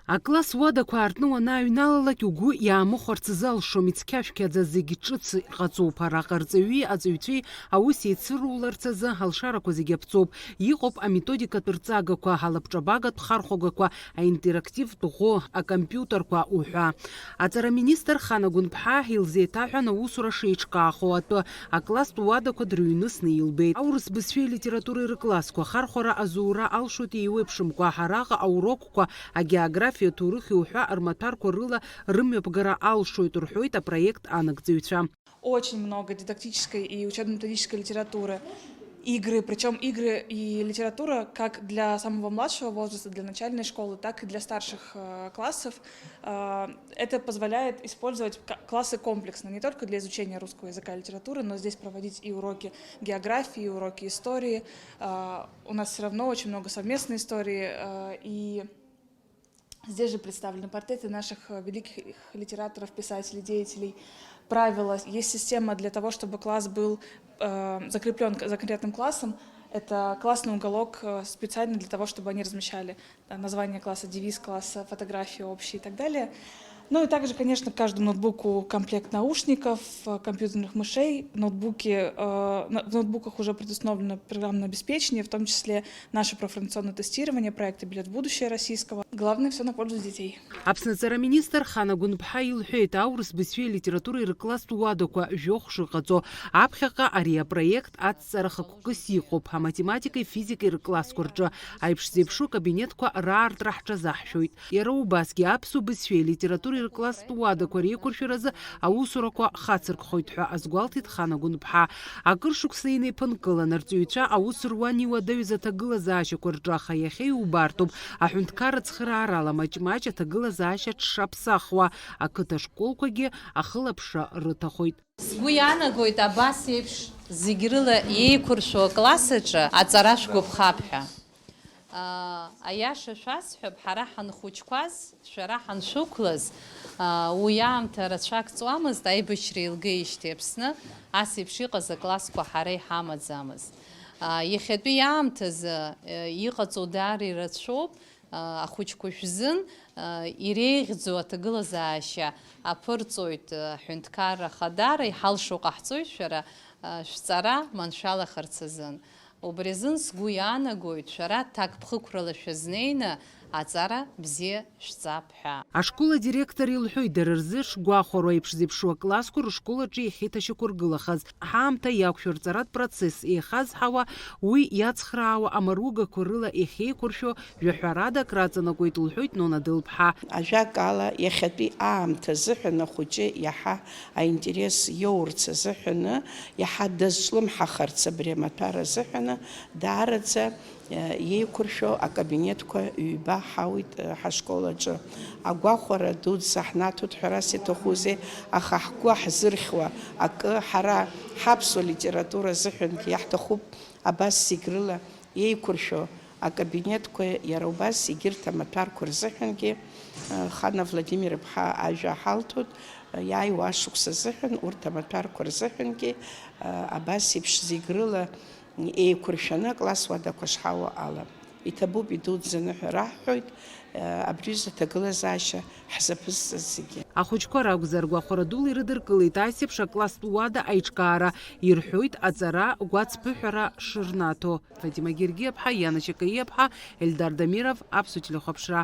Акласс уадақәа аартны уанааҩналалак угәы иаамыхәарц залшом ицқьашәқьаӡа зегьы ҿыц иҟаҵоуп. Араҟа арҵаҩи аҵаҩцәеи аус еицыруларц азы ҳалшарақәа зегьы аԥҵоуп. Иҟоуп аметодикатә рҵагақәа, алабҿабагатә хархәагақәа, аинтерактивтә ӷәы, акомпиутерқәа уҳәа. Аҵараминистр Хана Гәынԥҳа илзеиҭаҳәан аусура шеиҿкаахо атәы акласстә уадақәа дырҩнысны илбеит. Аурыс бызшәеи литературеи рыклассқәа хархәара азура алшоит еиуеиԥшымкәа. Ҳараҟа аурокқәа агеографиа ҭоурых уҳәа рмаҭәарқәа рыла рымҩаԥгара алшоит рҳәоит апроект анагӡаҩцәа. Очень много дидактической и учебно-методической литературы. Игры, причем игры и литература как для самого младшего возраста, для начальной школы, так и для старших классов. Это позволяет использовать классы комплексно, не только для изучения русского языка и литературы, но здесь проводить и уроки географии, и уроки истории. У нас все равно очень много совместной истории, и здесь же представлены портреты наших великих литераторов, писателей, деятелей. Правила, есть система для того, чтобы класс был закреплен за конкретным классом. Это классный уголок специально для того, чтобы они размещали название класса, девиз класса, фотографии общие и так далее. Ну и также, конечно, к каждому ноутбуку комплект наушников, компьютерных мышей. В ноутбуках уже предустановлено программное обеспечение, в том числе наше профориентационное тестирование, проекты «Билет в будущее» российского. Главное, все на пользу детей. Аԥсны-ҵараминистр Хана Гәынԥҳа илҳәеит аурыс бызшәеи литературеи рыкласстә уадақәа жәохә шыҟаҵо. Аԥхьаҟа ари апроект адҵара хықәкыс иҟоуп. Аматематикеи физикеи рыклассқәа рҿы аиԥш зеиԥшу кабинетқәа раартра ҳҿазаҳшәоит. Иара убасгьы аԥсуа бызшәеи литературеи рыкласстә уадақәа реиқәыршәаразы аусурақәа хацыркхоит ҳәа азгәалҭеит Хана Гәынԥҳа. Акыр шықәса инеиԥынкылан арҵаҩцәа аус руан иуадаҩыз аҭагылазаашьақәа рҿы, аха иахьа иубартоуп аҳәынҭқарра цхыраарала маҷ-маҷ аҭагылазаашьа ҽшаԥсахуа. Ақыҭа школқәагьы ахылаԥшра рыҭахоит. Сгәы иаанагоит абас еиԥш зегь рыла еиқәыршәо акласс аҿы аҵара шәгәаԥхап ҳәа. Аиаша шәасҳәап, ҳара ҳанхәыҷқәаз, шәара ҳаншәықәлаз, уи аамҭа рацәак ҵуамызт аибашьра еилгеижьҭеи Аԥсны, ас еиԥш иҟаз аклассқәа ҳара иҳамаӡамызт. Иахьатәи аамҭазы иҟаҵоу даара ирацәоуп, ахәыҷқәа шәзын иреиӷьӡоу аҭагылазаашьа аԥырҵоит ҳҳәынҭқарра хадара, иҳалшо ҟаҳҵоит шәара шәҵара маншәалахарц азын. Убри азын сгәы иаанагоит шәара ҭакԥхықәрала шәазнеины аҵара бзиа шәҵап ҳәа. Ашкол адиректор илҳәоит дара рзы шгәахәару аиԥш зеиԥшу аклассқәа рышкол аҿы иахьеиҭашьақәыргылахаз. Ҳаамҭа иақәшәо рҵаратә процесс еихазҳауа, уи иацхраауа амаругақәа рыла иахьеиқәыршәо жәаҳәарада краҵанакуеит лҳәоит Нона Дылԥҳа. Ажәакала иахьатәи аамҭа азыҳәан ахәыҷы иаҳа аинтерес иоурц азыҳәаны, иаҳа дазҿлымҳахарц абри амаҭәар азыҳәаны даараӡа еиқәыршәо акабинетқәа ҩба ҳауит ҳашкол аҿы. Агәахәара дуӡӡа ҳнаҭоит ҳәарас иҭахузеи, аха ҳгәы ҳзырхьуа акы ҳара ҳаԥсуа литература азыҳәангьы иаҳҭахуп абас зегь рыла еиқәыршәо акабинетқәа, иара убас егьырҭ амаҭәарқәа рзыҳәангьы Хана Владимир-иԥҳа ажәа ҳалҭоит, иааиуа ашықәс азыҳәан урҭ амаҭәарқәа рзыҳәангьы абас еиԥш зегь рыла еиқәыршәаны акласс уадақәа шҳауа ала. Иҭабуп идуӡӡаны ҳәа раҳҳәоит, абриазы аҭагылазаашьа ҳзаԥызҵаз зегьы. Ахәыҷқәа ракәзар гәахәара дула ирыдыркылеит асеиԥш акласстә уада аиҿкаара, ирҳәоит аҵара гәацԥыҳәара шырнаҭо. Фатима Гергиаԥҳа, Иана Чакаиаԥҳа, Ельдар Дамиров, Аԥсуа телехәаԥшра.